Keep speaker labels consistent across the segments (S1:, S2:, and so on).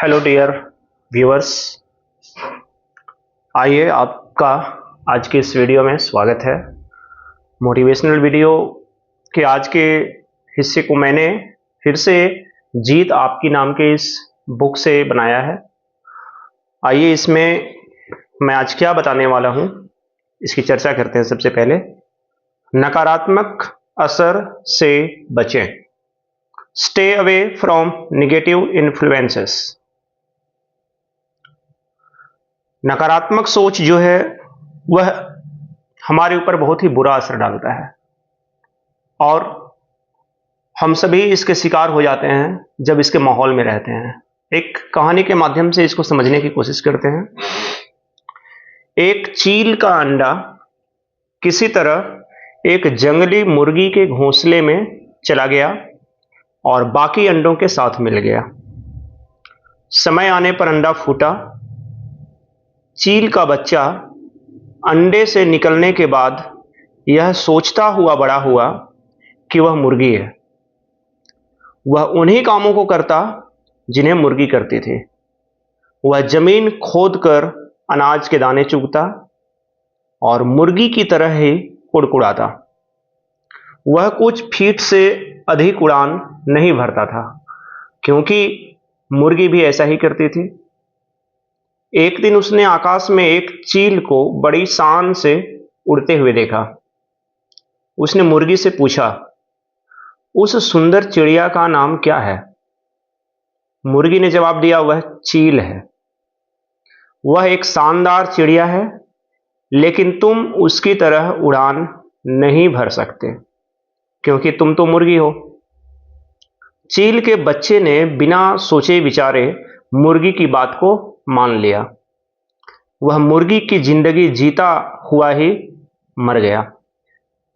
S1: Hello dear viewers, आइए आपका आज के इस वीडियो में स्वागत है। मोटिवेशनल वीडियो के आज के हिस्से को मैंने फिर से जीत आपकी नाम के इस बुक से बनाया है। आइए इसमें मैं आज क्या बताने वाला हूँ इसकी चर्चा करते हैं। सबसे पहले नकारात्मक असर से बचें। Stay away from negative influences. नकारात्मक सोच जो है वह हमारे ऊपर बहुत ही बुरा असर डालता है और हम सभी इसके शिकार हो जाते हैं जब इसके माहौल में रहते हैं। एक कहानी के माध्यम से इसको समझने की कोशिश करते हैं। एक चील का अंडा किसी तरह एक जंगली मुर्गी के घोंसले में चला गया और बाकी अंडों के साथ मिल गया। समय आने पर अंडा फूटा। चील का बच्चा अंडे से निकलने के बाद यह सोचता हुआ बड़ा हुआ कि वह मुर्गी है। वह उन्हीं कामों को करता जिन्हें मुर्गी करती थी। वह जमीन खोदकर अनाज के दाने चुगता और मुर्गी की तरह ही कुड़कुड़ाता। वह कुछ फीट से अधिक उड़ान नहीं भरता था क्योंकि मुर्गी भी ऐसा ही करती थी। एक दिन उसने आकाश में एक चील को बड़ी शान से उड़ते हुए देखा। उसने मुर्गी से पूछा, उस सुंदर चिड़िया का नाम क्या है? मुर्गी ने जवाब दिया, वह चील है। वह एक शानदार चिड़िया है, लेकिन तुम उसकी तरह उड़ान नहीं भर सकते क्योंकि तुम तो मुर्गी हो। चील के बच्चे ने बिना सोचे विचारे मुर्गी की बात को मान लिया। वह मुर्गी की जिंदगी जीता हुआ ही मर गया।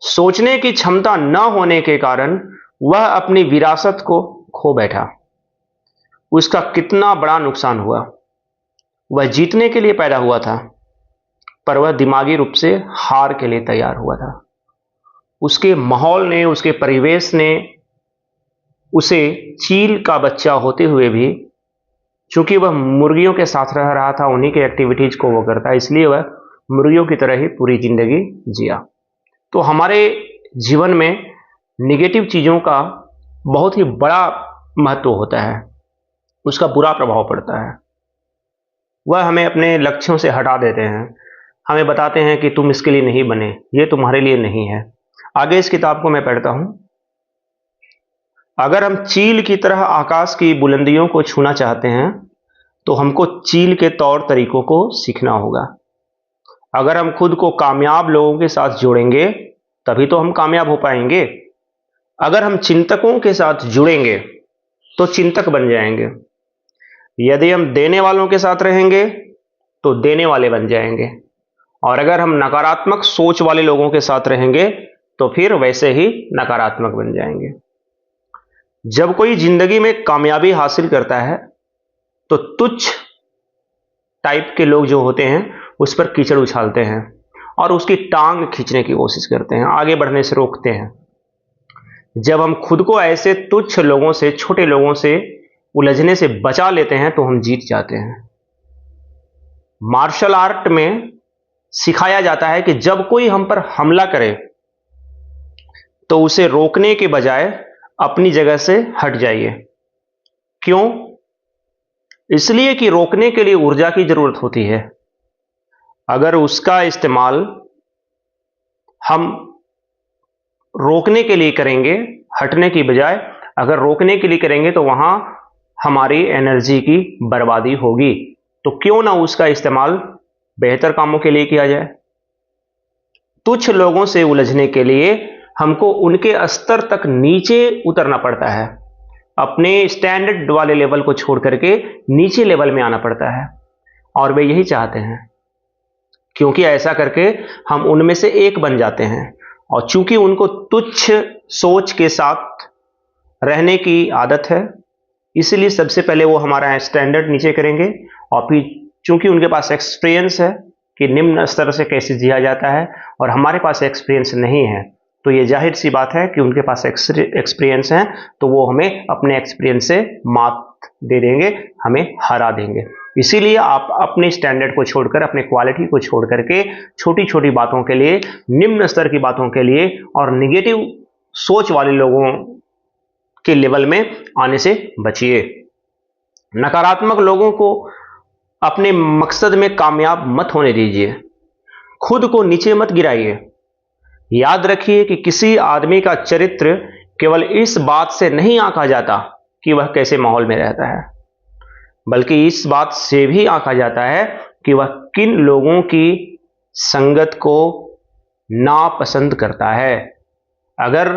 S1: सोचने की क्षमता न होने के कारण वह अपनी विरासत को खो बैठा। उसका कितना बड़ा नुकसान हुआ। वह जीतने के लिए पैदा हुआ था, पर वह दिमागी रूप से हार के लिए तैयार हुआ था। उसके माहौल ने, उसके परिवेश ने उसे चील का बच्चा होते हुए भी, चूंकि वह मुर्गियों के साथ रह रहा था, उन्हीं के एक्टिविटीज को वो करता, इसलिए वह मुर्गियों की तरह ही पूरी जिंदगी जिया। तो हमारे जीवन में निगेटिव चीजों का बहुत ही बड़ा महत्व होता है, उसका बुरा प्रभाव पड़ता है। वह हमें अपने लक्ष्यों से हटा देते हैं, हमें बताते हैं कि तुम इसके लिए नहीं बने, ये तुम्हारे लिए नहीं है। आगे इस किताब को मैं पढ़ता हूं। अगर हम चील की तरह आकाश की बुलंदियों को छूना चाहते हैं तो हमको चील के तौर तरीकों को सीखना होगा। अगर हम खुद को कामयाब लोगों के साथ जोड़ेंगे तभी तो हम कामयाब हो पाएंगे। अगर हम चिंतकों के साथ जुड़ेंगे तो चिंतक बन जाएंगे। यदि हम देने वालों के साथ रहेंगे तो देने वाले बन जाएंगे। और अगर हम नकारात्मक सोच वाले लोगों के साथ रहेंगे तो फिर वैसे ही नकारात्मक बन जाएंगे। जब कोई जिंदगी में कामयाबी हासिल करता है तो तुच्छ टाइप के लोग जो होते हैं उस पर कीचड़ उछालते हैं और उसकी टांग खींचने की कोशिश करते हैं, आगे बढ़ने से रोकते हैं। जब हम खुद को ऐसे तुच्छ लोगों से, छोटे लोगों से उलझने से बचा लेते हैं तो हम जीत जाते हैं। मार्शल आर्ट में सिखाया जाता है कि जब कोई हम पर हमला करे तो उसे रोकने के बजाय अपनी जगह से हट जाइए। क्यों? इसलिए कि रोकने के लिए ऊर्जा की जरूरत होती है। अगर उसका इस्तेमाल हम रोकने के लिए करेंगे, हटने की बजाय अगर रोकने के लिए करेंगे तो वहां हमारी एनर्जी की बर्बादी होगी। तो क्यों ना उसका इस्तेमाल बेहतर कामों के लिए किया जाए। तुच्छ लोगों से उलझने के लिए हमको उनके स्तर तक नीचे उतरना पड़ता है, अपने स्टैंडर्ड वाले लेवल को छोड़ करके नीचे लेवल में आना पड़ता है। और वे यही चाहते हैं, क्योंकि ऐसा करके हम उनमें से एक बन जाते हैं। और चूंकि उनको तुच्छ सोच के साथ रहने की आदत है, इसलिए सबसे पहले वो हमारा स्टैंडर्ड नीचे करेंगे और फिर चूंकि उनके पास एक्सपीरियंस है कि निम्न स्तर से कैसे जिया जाता है और हमारे पास एक्सपीरियंस नहीं है, तो ये जाहिर सी बात है कि उनके पास एक्सपीरियंस है तो वो हमें अपने एक्सपीरियंस से मात दे देंगे, हमें हरा देंगे। इसीलिए आप अपने स्टैंडर्ड को छोड़कर, अपने क्वालिटी को छोड़ करके छोटी छोटी बातों के लिए, निम्न स्तर की बातों के लिए और निगेटिव सोच वाले लोगों के लेवल में आने से बचिए। नकारात्मक लोगों को अपने मकसद में कामयाब मत होने दीजिए। खुद को नीचे मत गिराइए। याद रखिए कि किसी आदमी का चरित्र केवल इस बात से नहीं आंका जाता कि वह कैसे माहौल में रहता है, बल्कि इस बात से भी आंका जाता है कि वह किन लोगों की संगत को नापसंद करता है। अगर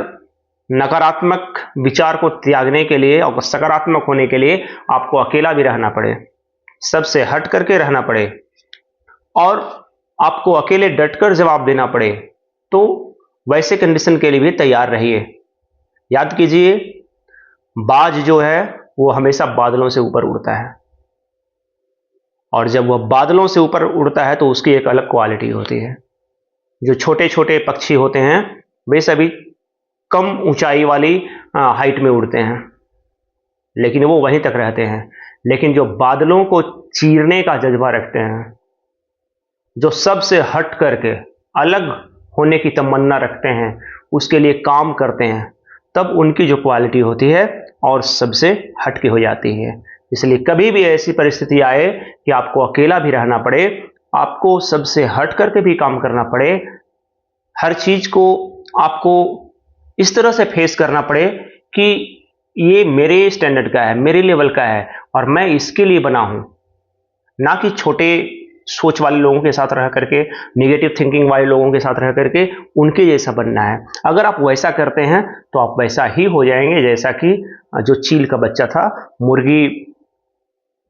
S1: नकारात्मक विचार को त्यागने के लिए और सकारात्मक होने के लिए आपको अकेला भी रहना पड़े, सबसे हट करके रहना पड़े और आपको अकेले डटकर जवाब देना पड़े, तो वैसे कंडीशन के लिए भी तैयार रहिए। याद कीजिए, बाज जो है वो हमेशा बादलों से ऊपर उड़ता है, और जब वह बादलों से ऊपर उड़ता है तो उसकी एक अलग क्वालिटी होती है। जो छोटे छोटे पक्षी होते हैं वे सभी कम ऊंचाई वाली हाइट में उड़ते हैं, लेकिन वो वहीं तक रहते हैं। लेकिन जो बादलों को चीरने का जज्बा रखते हैं, जो सबसे हट करके अलग होने की तमन्ना रखते हैं, उसके लिए काम करते हैं, तब उनकी जो क्वालिटी होती है और सबसे हटके हो जाती है। इसलिए कभी भी ऐसी परिस्थिति आए कि आपको अकेला भी रहना पड़े, आपको सबसे हट करके भी काम करना पड़े, हर चीज को आपको इस तरह से फेस करना पड़े कि ये मेरे स्टैंडर्ड का है, मेरे लेवल का है और मैं इसके लिए बना हूं, ना कि छोटे सोच वाले लोगों के साथ रह करके, नेगेटिव थिंकिंग वाले लोगों के साथ रह करके उनके जैसा बनना है। अगर आप वैसा करते हैं तो आप वैसा ही हो जाएंगे जैसा कि जो चील का बच्चा था, मुर्गी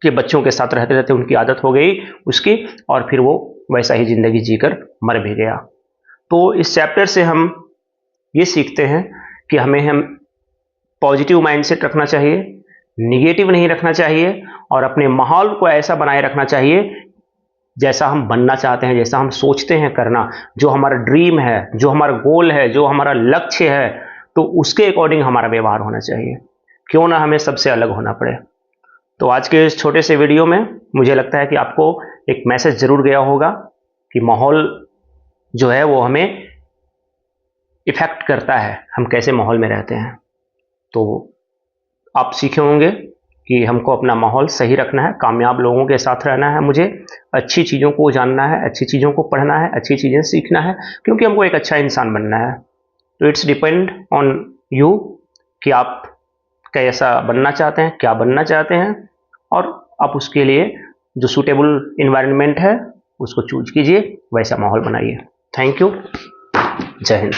S1: के बच्चों के साथ रहते रहते उनकी आदत हो गई उसकी, और फिर वो वैसा ही जिंदगी जीकर मर भी गया। तो इस चैप्टर से हम ये सीखते हैं कि हम पॉजिटिव माइंडसेट रखना चाहिए, निगेटिव नहीं रखना चाहिए, और अपने माहौल को ऐसा बनाए रखना चाहिए जैसा हम बनना चाहते हैं, जैसा हम सोचते हैं करना, जो हमारा ड्रीम है, जो हमारा गोल है, जो हमारा लक्ष्य है, तो उसके अकॉर्डिंग हमारा व्यवहार होना चाहिए, क्यों ना हमें सबसे अलग होना पड़े। तो आज के इस छोटे से वीडियो में मुझे लगता है कि आपको एक मैसेज जरूर गया होगा कि माहौल जो है वो हमें इफेक्ट करता है, हम कैसे माहौल में रहते हैं। तो आप सीखे होंगे कि हमको अपना माहौल सही रखना है, कामयाब लोगों के साथ रहना है, मुझे अच्छी चीज़ों को जानना है, अच्छी चीज़ों को पढ़ना है, अच्छी चीज़ें सीखना है, क्योंकि हमको एक अच्छा इंसान बनना है। तो इट्स डिपेंड ऑन यू कि आप कैसा बनना चाहते हैं, क्या बनना चाहते हैं, और आप उसके लिए जो सूटेबल इन्वायरमेंट है उसको चूज कीजिए, वैसा माहौल बनाइए। Thank you. जय हिंद।